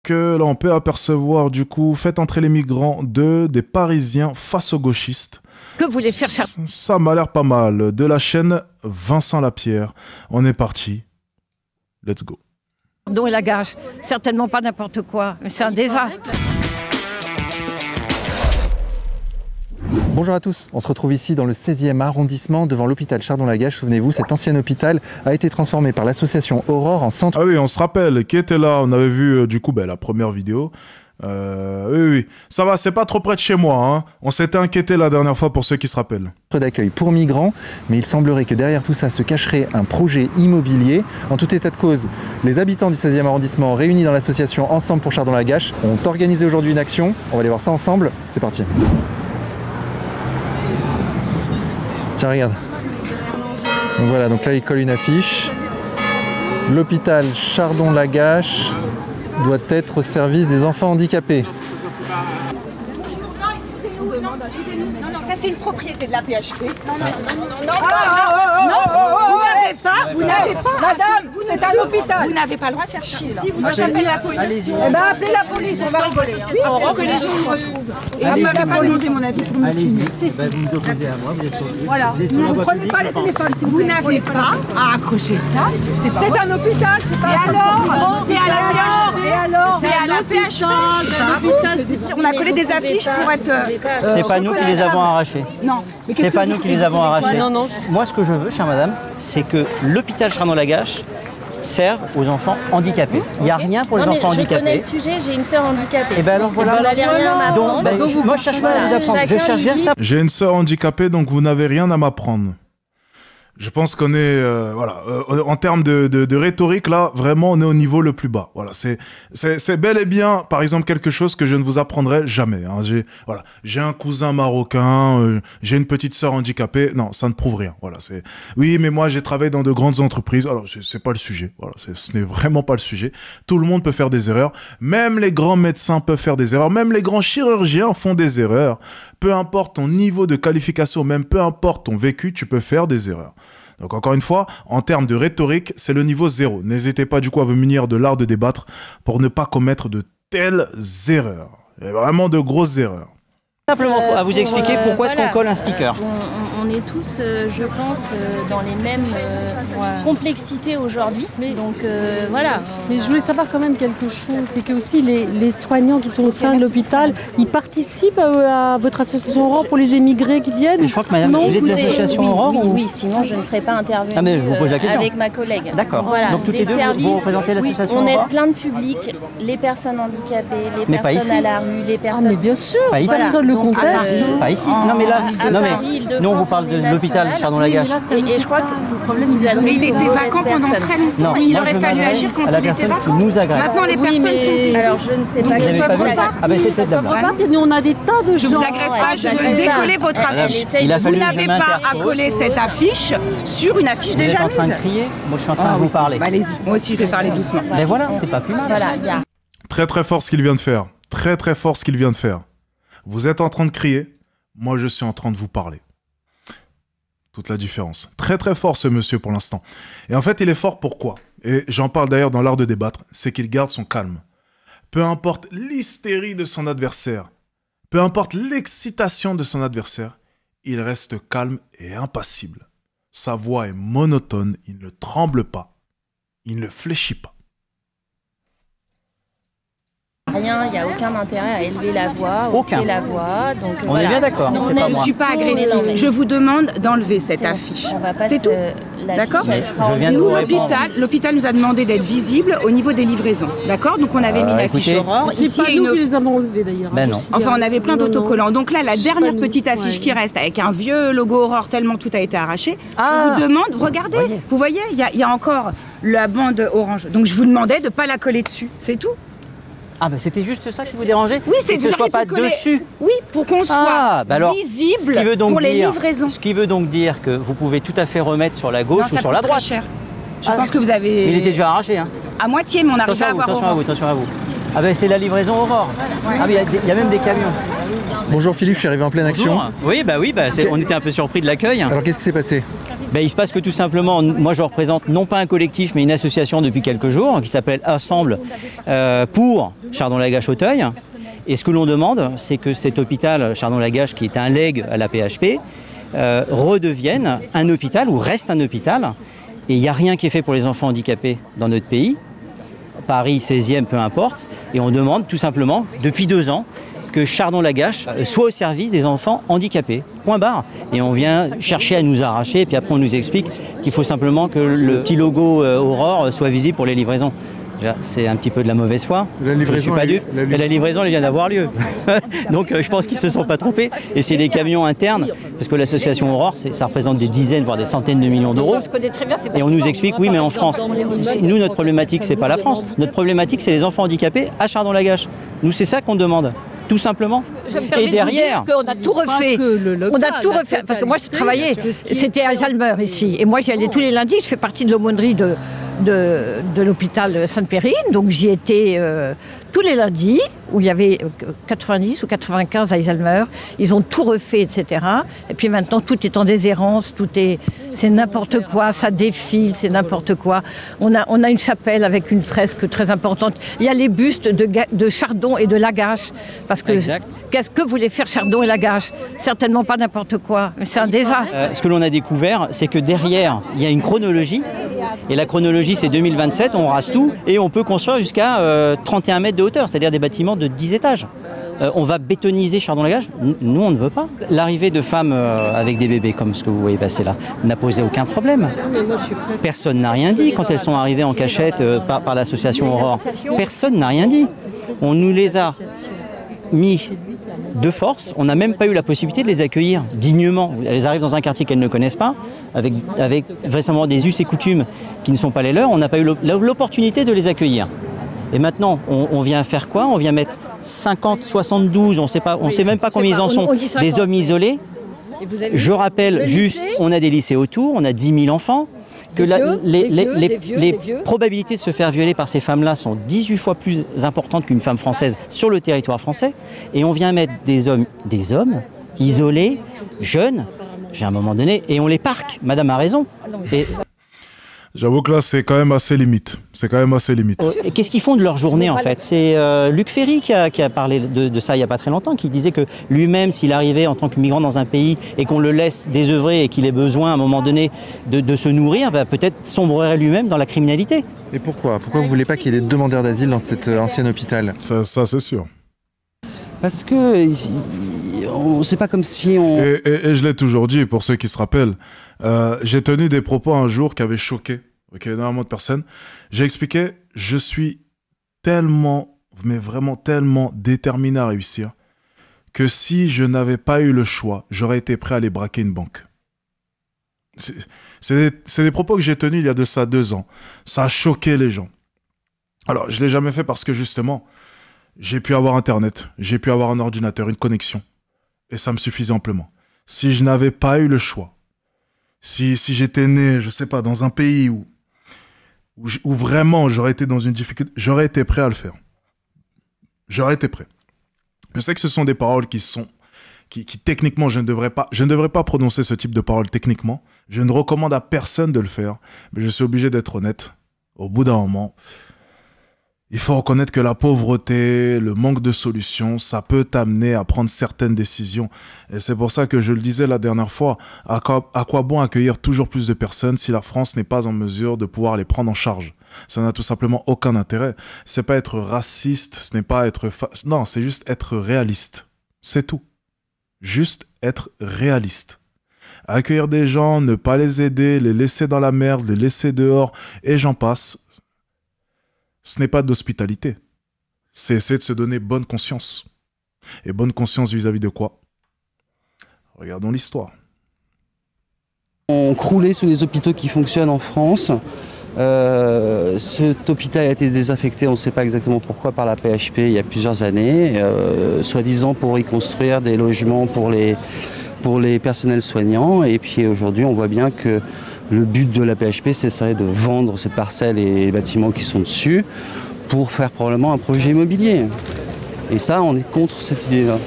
Là, on peut apercevoir, du coup, faites entrer les migrants des Parisiens face aux gauchistes. Que vous voulez faire ça? Ça m'a l'air pas mal. De la chaîne Vincent Lapierre. On est parti. Let's go. Chardon et Lagache, certainement pas n'importe quoi. C'est un désastre. Bonjour à tous, on se retrouve ici dans le 16e arrondissement devant l'hôpital Chardon-Lagache. Souvenez-vous, cet ancien hôpital a été transformé par l'association Aurore en centre... Ah oui, on se rappelle, qui était là? On avait vu du coup la première vidéo. Oui, ça va, c'est pas trop près de chez moi. Hein. On s'était inquiété la dernière fois pour ceux qui se rappellent. D'accueil pour migrants, mais il semblerait que derrière tout ça se cacherait un projet immobilier. En tout état de cause, les habitants du 16e arrondissement réunis dans l'association Ensemble pour Chardon-Lagache ont organisé aujourd'hui une action. On va aller voir ça ensemble. C'est parti. Tiens, regarde. Donc voilà, donc là il colle une affiche. L'hôpital Chardon-Lagache doit être au service des enfants handicapés. Non, ça c'est une propriété de la PHP. Vous n'avez pas. Madame, c'est un hôpital. Vous n'avez pas le droit de faire chier là. Moi j'appelle la police. Eh ben appelez la police, on va rigoler. Avant que les gens nous retrouvent. Et vous m'avez pas demandé mon avis pour me filmer. Vous me demandez à moi, vous êtes sur... Voilà. Vous ne prenez pas les téléphones si vous n'avez pas à accrocher ça. C'est un hôpital, c'est pas un alors. C'est à la PHP. Et alors? C'est à la PHP. On a collé des affiches pour être... C'est pas nous qui les avons arrachées. Non. C'est pas nous qui les avons arrachées. Non, non. Moi, ce que je veux, chère madame, c'est que l'hôpital Chardon-Lagache serve aux enfants handicapés. Il n'y a rien pour les enfants handicapés. Je connais le sujet, j'ai une sœur handicapée. Et ben alors voilà. Vous n'avez rien à m'apprendre. Moi, je cherche pas à vous apprendre. Je cherche bien ça. J'ai une sœur handicapée, donc vous n'avez rien à m'apprendre. Je pense qu'on est, en termes de rhétorique, là, vraiment, on est au niveau le plus bas. Voilà, c'est bel et bien, par exemple, quelque chose que je ne vous apprendrai jamais. Hein. J'ai un cousin marocain, j'ai une petite sœur handicapée. Non, ça ne prouve rien. Voilà, oui, mais moi, j'ai travaillé dans de grandes entreprises. Alors, c'est pas le sujet. Voilà, ce n'est vraiment pas le sujet. Tout le monde peut faire des erreurs. Même les grands médecins peuvent faire des erreurs. Même les grands chirurgiens font des erreurs. Peu importe ton niveau de qualification, même peu importe ton vécu, tu peux faire des erreurs. Donc encore une fois, en termes de rhétorique, c'est le niveau 0. N'hésitez pas du coup à vous munir de l'art de débattre pour ne pas commettre de telles erreurs. Et vraiment de grosses erreurs. Simplement à vous expliquer pourquoi est-ce qu'on colle un sticker. On est tous, je pense, dans les mêmes complexités aujourd'hui. Donc voilà. Mais je voulais savoir quand même quelque chose, c'est que aussi les soignants qui sont au sein de l'hôpital, ils participent à votre association Aurore pour les émigrés qui viennent. Mais je crois que madame, vous êtes de l'association Aurore oui, sinon je ne serais pas intervenue. Ah mais je vous pose la question. Avec ma collègue. D'accord. Voilà, donc toutes les deux, vous représentez l'association on Aurore. aide plein de publics, les personnes handicapées, les mais personnes à la rue, les personnes... Ah mais bien sûr, pas ici. Personne le conteste. Pas ici. Non mais là, nous on vous parle de l'hôpital Chardon-Lagache. Et je crois que vous adressez Mais il était vacant pendant très longtemps. Non, il aurait fallu agir quand il était vacant. Nous agresse. Maintenant les personnes sont ici. Alors je ne sais pas. Vous n'avez pas vu? Ah ben c'est cette dame-là. Nous on a des tas de gens. Je vous agresse pas, je veux décoller votre affiche. Vous n'avez pas à coller cette affiche sur une affiche déjà mise. Vous êtes en train de crier, moi je suis en train de vous parler. Allez-y, moi aussi je vais parler doucement. Mais voilà, c'est pas plus mal. Voilà, Très très fort ce qu'il vient de faire. Très très fort ce qu'il vient de faire. Vous êtes en train de crier, moi je suis en train de vous parler. Toute la différence. Très très fort ce monsieur pour l'instant. Et en fait il est fort pourquoi? Et j'en parle d'ailleurs dans l'art de débattre, c'est qu'il garde son calme. Peu importe l'hystérie de son adversaire, peu importe l'excitation de son adversaire, il reste calme et impassible. Sa voix est monotone, il ne tremble pas, il ne fléchit pas. Rien, il n'y a aucun intérêt à élever la voix, hausser la voix. Donc, on est bien d'accord. Je ne suis pas agressive. Je vous demande d'enlever cette affiche. C'est tout. D'accord? Nous, l'hôpital nous a demandé d'être visible au niveau des livraisons. D'accord? Donc on avait mis une affiche Aurore. C'est pas nous qui les avons enlevés d'ailleurs. Ben non. Enfin, on avait plein d'autocollants. Donc là, la dernière petite affiche qui reste avec un vieux logo Aurore tellement tout a été arraché. Je vous demande, regardez, vous voyez, il y a encore la bande orange. Donc je vous demandais de ne pas la coller dessus. C'est tout. Ah ben c'était juste ça qui vous dérangeait? Oui, c'est que ce soit pas dessus. Oui, pour qu'on soit visible pour les livraisons. Ce qui veut donc dire que vous pouvez tout à fait remettre sur la gauche ou sur la droite. Cher. Je pense que vous avez... Il était déjà arraché. Hein. À moitié, mais on arrive à avoir Aurore. Attention à vous. Ah ben c'est la livraison Aurore. Ah mais il y a même des camions. Bonjour Philippe, je suis arrivé en pleine action. Bonjour. Oui, on était un peu surpris de l'accueil. Alors qu'est-ce qui s'est passé? Il se passe que tout simplement, moi je représente non pas un collectif mais une association depuis quelques jours qui s'appelle Ensemble pour Chardon-Lagache-Auteuil. Et ce que l'on demande, c'est que cet hôpital Chardon-Lagache, qui est un legs à la PHP, redevienne un hôpital ou reste un hôpital. Et il n'y a rien qui est fait pour les enfants handicapés dans notre pays. Paris 16e, peu importe. Et on demande tout simplement, depuis 2 ans, que Chardon-Lagache soit au service des enfants handicapés. Point barre. Et on vient chercher à nous arracher, et puis après on nous explique qu'il faut simplement que le petit logo Aurore soit visible pour les livraisons. C'est un petit peu de la mauvaise foi. Je ne suis pas dupe. Mais la livraison, elle vient d'avoir lieu. Donc je pense qu'ils ne se sont pas trompés. Et c'est des camions internes, parce que l'association Aurore, ça représente des dizaines, voire des centaines de millions d'euros. Et on nous explique, oui, mais en France. Nous, notre problématique, ce n'est pas la France. Notre problématique, c'est les enfants handicapés à Chardon-Lagache. Nous, c'est ça qu'on demande. Tout simplement. Et derrière, on a tout refait. On a tout refait. Parce que moi, je travaillais. C'était à Zalmer ici. Et moi, j'y allais tous les lundis. Je fais partie de l'aumônerie de l'hôpital Sainte-Périne. Donc, j'y étais tous les lundis, où il y avait 90 ou 95 à Zalmer. Ils ont tout refait, etc. Et puis maintenant, tout est en déshérence. C'est n'importe quoi. Ça défile, c'est n'importe quoi. On a une chapelle avec une fresque très importante. Il y a les bustes de Chardon et de Lagache. Parce que qu'est-ce que voulait faire Chardon et Lagache? Certainement pas n'importe quoi, mais c'est un désastre. Ce que l'on a découvert, c'est que derrière, il y a une chronologie. Et la chronologie, c'est 2027, on rase tout. Et on peut construire jusqu'à 31 mètres de hauteur, c'est-à-dire des bâtiments de 10 étages. On va bétoniser Chardon-Lagache. Nous, on ne veut pas. L'arrivée de femmes avec des bébés, comme ce que vous voyez passer là, n'a posé aucun problème. Personne n'a rien dit quand elles sont arrivées en cachette par l'association Aurore. Personne n'a rien dit. On nous les a mis de force, on n'a même pas eu la possibilité de les accueillir dignement. Elles arrivent dans un quartier qu'elles ne connaissent pas, avec vraisemblablement des us et coutumes qui ne sont pas les leurs, on n'a pas eu l'opportunité de les accueillir. Et maintenant, on vient faire quoi? On vient mettre 50, 72, on ne sait même pas combien ils en sont, des hommes isolés. Je rappelle juste, on a des lycées autour, on a 10 000 enfants, que les probabilités de se faire violer par ces femmes-là sont 18 fois plus importantes qu'une femme française sur le territoire français. Et on vient mettre des hommes isolés, jeunes, j'ai un moment donné, et on les parque. Madame a raison. J'avoue que là, c'est quand même assez limite. Qu'est-ce qu'ils font de leur journée, en fait? C'est Luc Ferry qui a parlé de ça il n'y a pas très longtemps, qui disait que lui-même, s'il arrivait en tant que migrant dans un pays et qu'on le laisse désœuvrer et qu'il ait besoin, à un moment donné, de se nourrir, peut-être sombrerait lui-même dans la criminalité. Et pourquoi vous ne voulez pas qu'il y ait des demandeurs d'asile dans cet ancien hôpital? Ça c'est sûr. Parce que c'est pas comme si on... Et je l'ai toujours dit, pour ceux qui se rappellent, j'ai tenu des propos un jour qui avaient choqué énormément de personnes. J'ai expliqué, je suis tellement, mais vraiment tellement déterminé à réussir que si je n'avais pas eu le choix, j'aurais été prêt à aller braquer une banque. C'est des propos que j'ai tenus il y a de ça 2 ans. Ça a choqué les gens. Alors, je ne l'ai jamais fait parce que justement, j'ai pu avoir Internet, j'ai pu avoir un ordinateur, une connexion. Et ça me suffisait amplement. Si je n'avais pas eu le choix, si j'étais né, je sais pas, dans un pays où vraiment j'aurais été dans une difficulté, j'aurais été prêt à le faire. J'aurais été prêt. Je sais que ce sont des paroles qui techniquement, je ne devrais pas prononcer ce type de paroles techniquement. Je ne recommande à personne de le faire, mais je suis obligé d'être honnête. Au bout d'un moment, il faut reconnaître que la pauvreté, le manque de solutions, ça peut t'amener à prendre certaines décisions. Et c'est pour ça que je le disais la dernière fois, à quoi bon accueillir toujours plus de personnes si la France n'est pas en mesure de pouvoir les prendre en charge? Ça n'a tout simplement aucun intérêt. C'est pas être raciste, ce n'est pas être... Non, c'est juste être réaliste. C'est tout. Juste être réaliste. Accueillir des gens, ne pas les aider, les laisser dans la merde, les laisser dehors, et j'en passe... Ce n'est pas d'hospitalité. C'est essayer de se donner bonne conscience. Et bonne conscience vis-à-vis de quoi? Regardons l'histoire. On croulait sous les hôpitaux qui fonctionnent en France. Cet hôpital a été désaffecté, on ne sait pas exactement pourquoi, par la PHP il y a plusieurs années, soi-disant pour y construire des logements pour les personnels soignants. Et puis aujourd'hui, on voit bien que le but de la PHP, ce serait de vendre cette parcelle et les bâtiments qui sont dessus pour faire probablement un projet immobilier. Et ça, on est contre cette idée-là.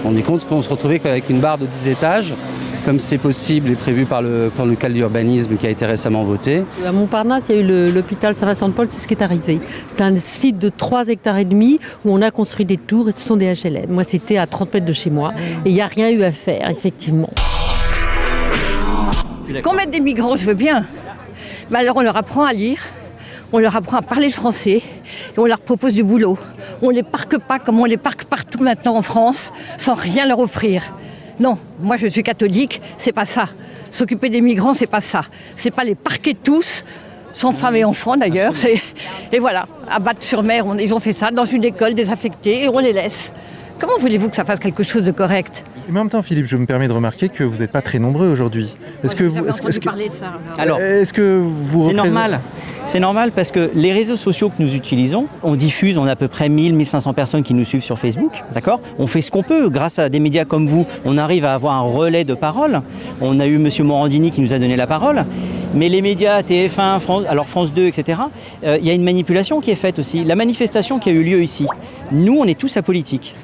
On est contre qu'on se retrouve avec une barre de 10 étages, comme c'est possible et prévu par le plan local d'urbanisme qui a été récemment voté. À Montparnasse, il y a eu l'hôpital Saint-Vincent-de-Paul, c'est ce qui est arrivé. C'est un site de 3,5 hectares où on a construit des tours et ce sont des HLM. Moi, c'était à 30 mètres de chez moi et il n'y a rien eu à faire, effectivement. Qu'on mette des migrants, je veux bien. Mais alors on leur apprend à lire, on leur apprend à parler le français et on leur propose du boulot. On ne les parque pas comme on les parque partout maintenant en France, sans rien leur offrir. Non, moi je suis catholique, c'est pas ça. S'occuper des migrants, c'est pas ça. C'est pas les parquer tous, sans femmes et enfants d'ailleurs. Et voilà, à Batte-sur-Mer, ils ont fait ça dans une école désaffectée et on les laisse. Comment voulez-vous que ça fasse quelque chose de correct ? Mais en même temps, Philippe, je me permets de remarquer que vous n'êtes pas très nombreux aujourd'hui. Est-ce que vous... C'est normal. C'est normal parce que les réseaux sociaux que nous utilisons, on diffuse, on a à peu près 1000-1500 personnes qui nous suivent sur Facebook, d'accord ? On fait ce qu'on peut. Grâce à des médias comme vous, on arrive à avoir un relais de parole. On a eu M. Morandini qui nous a donné la parole. Mais les médias, TF1, France 2, etc., il y a une manipulation qui est faite aussi. La manifestation qui a eu lieu ici, nous, on est tous apolitiques.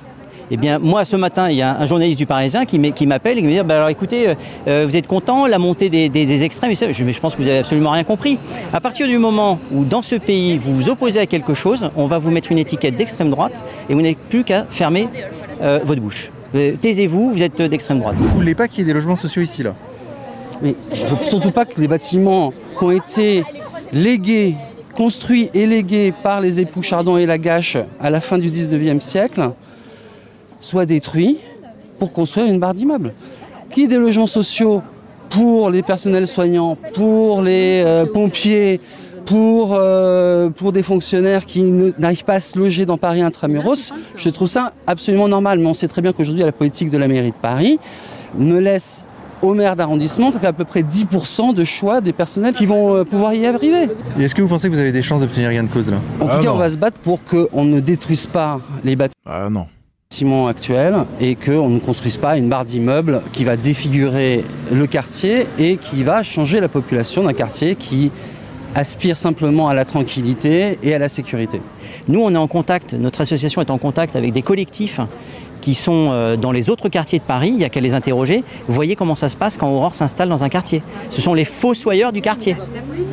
Eh bien, moi, ce matin, il y a un journaliste du Parisien qui m'appelle et qui me dit bah, alors écoutez, vous êtes content, la montée des extrêmes, mais je pense que vous n'avez absolument rien compris. À partir du moment où, dans ce pays, vous vous opposez à quelque chose, on va vous mettre une étiquette d'extrême droite et vous n'avez plus qu'à fermer votre bouche. Taisez-vous, vous êtes d'extrême droite. Vous ne voulez pas qu'il y ait des logements sociaux ici, là ? Mais il ne faut surtout pas que les bâtiments qui ont été légués, construits et légués par les époux Chardon et Lagache à la fin du 19e siècle soient détruits pour construire une barre d'immeubles. Qu'il y ait des logements sociaux pour les personnels soignants, pour les pompiers, pour des fonctionnaires qui n'arrivent pas à se loger dans Paris intramuros, je trouve ça absolument normal. Mais on sait très bien qu'aujourd'hui, la politique de la mairie de Paris ne laisse au maire d'arrondissement qu'à peu près 10% de choix des personnels qui vont pouvoir y arriver. Et est-ce que vous pensez que vous avez des chances d'obtenir gain de cause là ? En tout cas, on va se battre pour qu'on ne détruise pas les bâtiments actuels et qu'on ne construise pas une barre d'immeubles qui va défigurer le quartier et qui va changer la population d'un quartier qui aspire simplement à la tranquillité et à la sécurité. Nous, on est en contact, notre association est en contact avec des collectifs qui sont dans les autres quartiers de Paris, il n'y a qu'à les interroger. Vous voyez comment ça se passe quand Aurore s'installe dans un quartier. Ce sont les fossoyeurs du quartier.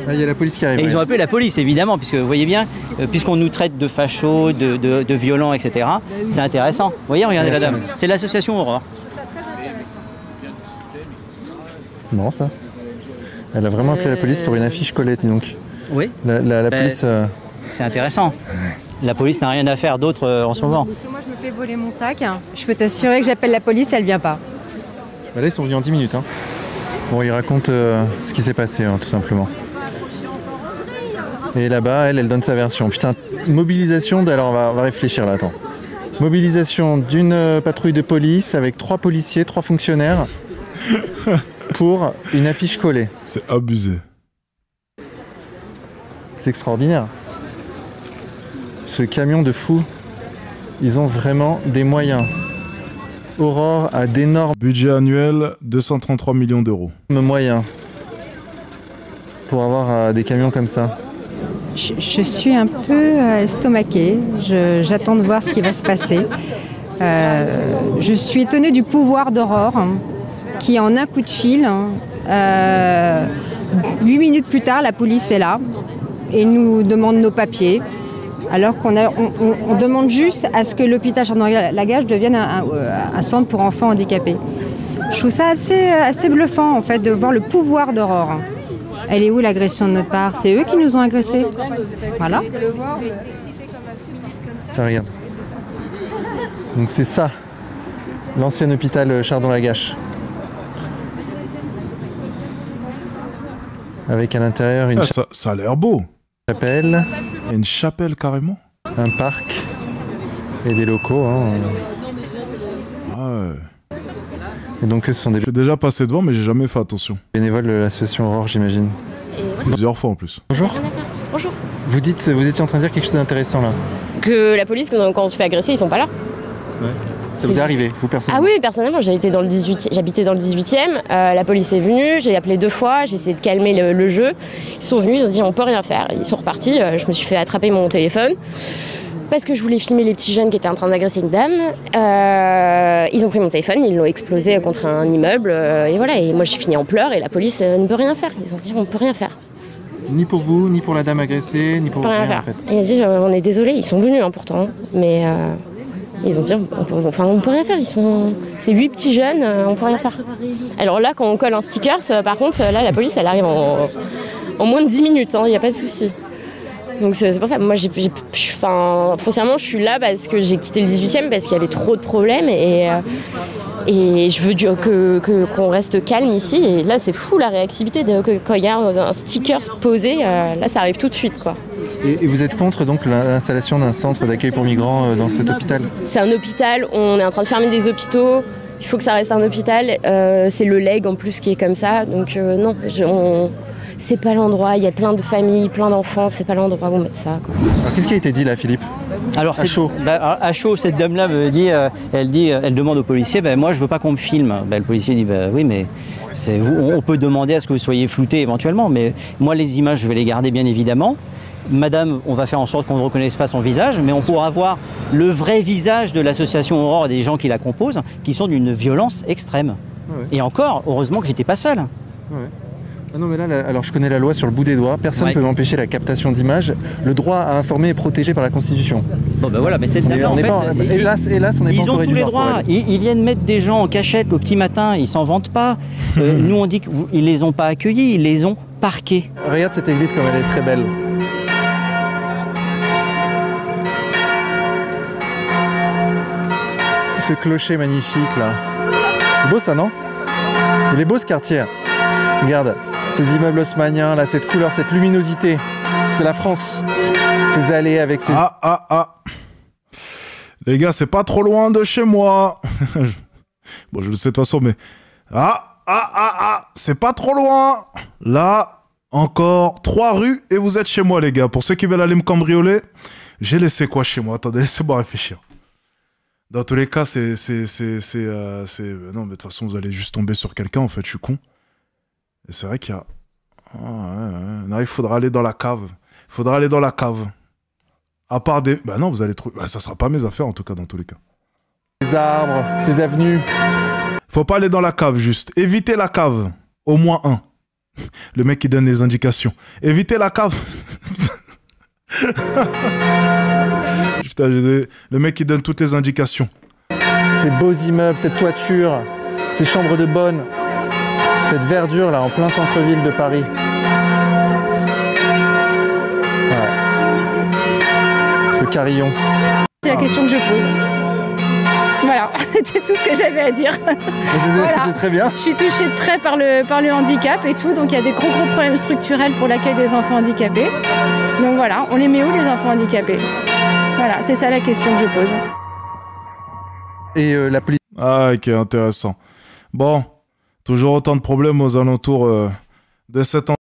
Ah, il y a la police qui arrive. Et ils ont appelé la police, évidemment, puisque vous voyez bien, puisqu'on nous traite de fachos, de violents, etc. C'est intéressant. Vous voyez, regardez la dame. C'est l'association Aurore. C'est marrant ça. Elle a vraiment appelé la police pour une affiche Colette, donc. Oui. La police... C'est intéressant. La police n'a rien à faire d'autre en ce moment. Parce que moi je me fais voler mon sac, je peux t'assurer que j'appelle la police, elle vient pas. Bah là ils sont venus en 10 minutes. Hein. Bon, ils racontent ce qui s'est passé, tout simplement. Et là-bas, elle donne sa version. Putain, mobilisation, alors on va réfléchir là, attends. Mobilisation d'une patrouille de police avec 3 policiers, 3 fonctionnaires pour une affiche collée. C'est abusé. C'est extraordinaire. Ce camion de fous, ils ont vraiment des moyens. Aurore a d'énormes... Budget annuel, 233 millions d'euros. Moyens pour avoir des camions comme ça. Je suis un peu estomaquée. J'attends de voir ce qui va se passer. Je suis étonnée du pouvoir d'Aurore, qui en un coup de fil, 8 minutes plus tard, la police est là et nous demande nos papiers. Alors qu'on demande juste à ce que l'hôpital Chardon-Lagache devienne un centre pour enfants handicapés. Je trouve ça assez bluffant en fait de voir le pouvoir d'Aurore. Elle est où l'agression de notre part? C'est eux qui nous ont agressés. Voilà. Tiens, regarde. Donc c'est ça, l'ancien hôpital Chardon-Lagache. Avec à l'intérieur une ça a l'air beau. Chapelle. Il y a une chapelle carrément. Un parc et des locaux. Hein. Ah ouais. Et donc ce sont des... J'ai déjà passé devant mais j'ai jamais fait attention. Bénévoles de l'association Aurore, j'imagine. Plusieurs fois en plus. Bonjour. Bonjour. Vous étiez en train de dire quelque chose d'intéressant là. Que la police, quand on se fait agresser, ils sont pas là. Ouais. Ça vous est arrivé, vous personnellement? Ah oui, personnellement, j'habitais dans le 18e, la police est venue, j'ai appelé 2 fois, j'ai essayé de calmer le jeu. Ils sont venus, ils ont dit on peut rien faire. Ils sont repartis, je me suis fait attraper mon téléphone. parce que je voulais filmer les petits jeunes qui étaient en train d'agresser une dame. Ils ont pris mon téléphone, ils l'ont explosé contre un immeuble, et voilà. Et moi j'ai fini en pleurs et la police ne peut rien faire. Ils ont dit on ne peut rien faire. Ni pour vous, ni pour la dame agressée, ni pour rien en fait. Et ils ont dit on est désolé, ils sont venus pourtant, mais ils ont dit on peut rien faire. C'est 8 petits jeunes, on peut rien faire. Alors là quand on colle un sticker, par contre là la police elle arrive en moins de 10 minutes, il n'y a pas de souci. Donc c'est pour ça, moi foncièrement je suis là parce que j'ai quitté le 18e parce qu'il y avait trop de problèmes et je veux qu'on reste calme ici. Et là c'est fou la réactivité quand il y a un sticker posé, là ça arrive tout de suite quoi. Et vous êtes contre donc l'installation d'un centre d'accueil pour migrants dans cet hôpital? C'est un hôpital, on est en train de fermer des hôpitaux, il faut que ça reste un hôpital, c'est le leg en plus qui est comme ça, donc non, c'est pas l'endroit, il y a plein de familles, plein d'enfants, c'est pas l'endroit où mettre ça. Alors qu'est-ce qui a été dit là, Philippe? Alors, à chaud. À chaud, cette dame-là me dit, elle demande au policier, moi je veux pas qu'on me filme. Le policier dit, oui mais on peut demander à ce que vous soyez flouté éventuellement, mais moi les images je vais les garder bien évidemment. Madame, on va faire en sorte qu'on ne reconnaisse pas son visage, mais on pourra voir le vrai visage de l'association Aurore et des gens qui la composent, qui sont d'une violence extrême. Ouais. Et encore, heureusement que j'étais pas seul. Ouais. Ah non mais là, alors je connais la loi sur le bout des doigts, personne ne peut m'empêcher la captation d'images. Le droit à informer est protégé par la Constitution. Bon ben voilà, mais cette dame-là en fait... Hélas, on n'est pas en Corée du Nord. Ils ont tous les droits, ils viennent mettre des gens en cachette au petit matin, ils s'en vantent pas. Nous on dit qu'ils les ont pas accueillis, ils les ont parqués. Regarde cette église comme elle est très belle. Ce clocher magnifique là. C'est beau ça, non? Il est beau ce quartier. Regarde, ces immeubles haussmanniens, là, cette couleur, cette luminosité. C'est la France. Ces allées avec ces... Les gars, c'est pas trop loin de chez moi. Bon, je le sais de toute façon, mais... C'est pas trop loin. Là, encore 3 rues et vous êtes chez moi, les gars. Pour ceux qui veulent aller me cambrioler, j'ai laissé quoi chez moi? Attendez, laissez-moi réfléchir. Dans tous les cas, non, mais de toute façon, vous allez juste tomber sur quelqu'un, en fait, je suis con. Et c'est vrai qu'il y a... Non, il faudra aller dans la cave. Il faudra aller dans la cave. À part des... non, vous allez trouver... ça sera pas mes affaires, en tout cas, dans tous les cas. Ces arbres, ces avenues. Faut pas aller dans la cave, juste. Évitez la cave. Au moins un. Le mec qui donne les indications. Évitez la cave. Putain, le mec qui donne toutes les indications. Ces beaux immeubles, cette toiture, ces chambres de bonne, cette verdure là en plein centre-ville de Paris. Ouais. Le carillon. C'est la question que je pose. Voilà, c'était tout ce que j'avais à dire. Voilà. C'est très bien. Je suis touchée de près par le handicap et tout, donc il y a des gros problèmes structurels pour l'accueil des enfants handicapés. Donc voilà, on les met où les enfants handicapés? Voilà, c'est ça la question que je pose. Et la police... Ah, ok, intéressant. Bon, toujours autant de problèmes aux alentours de cet endroit.